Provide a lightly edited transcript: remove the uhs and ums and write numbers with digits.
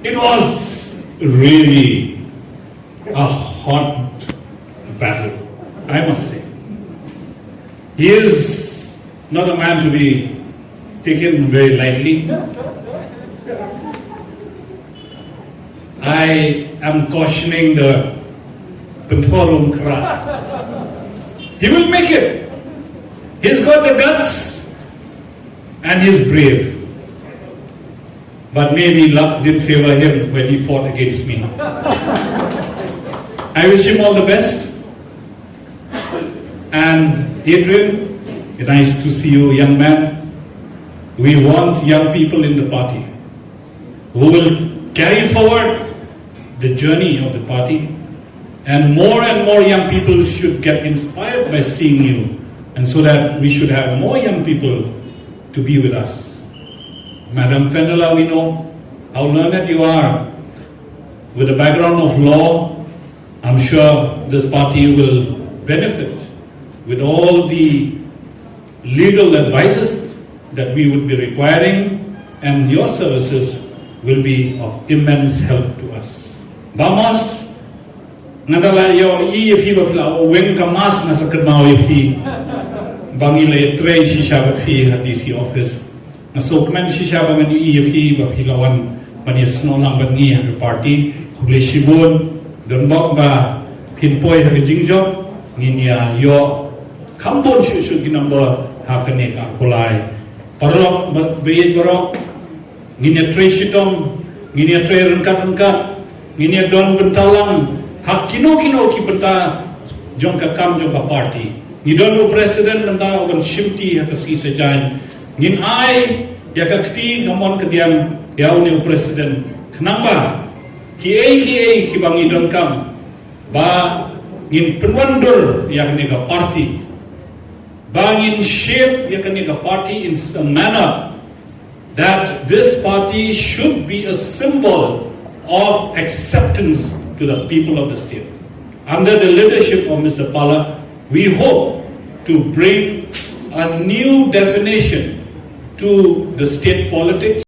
It was really a hot battle, I must say. He is not a man to be taken very lightly. I am cautioning the Penthorum Kra. He will make it. He's got the guts and he's brave. But maybe luck didn't favor him when he fought against me. I wish him all the best. And Adrian, nice to see you, young man. We want young people in the party who will carry forward the journey of the party. And more young people should get inspired by seeing you. And so that we should have more young people to be with us. Madam Fenella, we know how learned you are. With a background of law, I'm sure this party will benefit with all the legal advices that we would be requiring, and your services will be of immense help to us. Vamos, nadala yo iifi bafla wen kamas na sakit mau ifi bangile trade shisha bafi DC office. So kmen shisha ba menu EFP ba pilawan panis no lang ba ni ha party kule shibun don ba pinpoy ha jingjo nginya yo kambon shu ginamba ha kane ka kulai parlok be borok nginya treshitom nginya tre rengkat nginya don bentalang ha kino ki benta jong ka kam jong ka party ni don president nda on shimti ha ka si sejan ngin ai ya kakti ngamon kediam ya uni president kenapa ki bangi don kam ba ngin penwandur ya kene party ba ngin shape ya kene party in a manner that this party should be a symbol of acceptance to the people of the state. Under the leadership of Mr. Pala, we hope to bring a new definition to the state politics.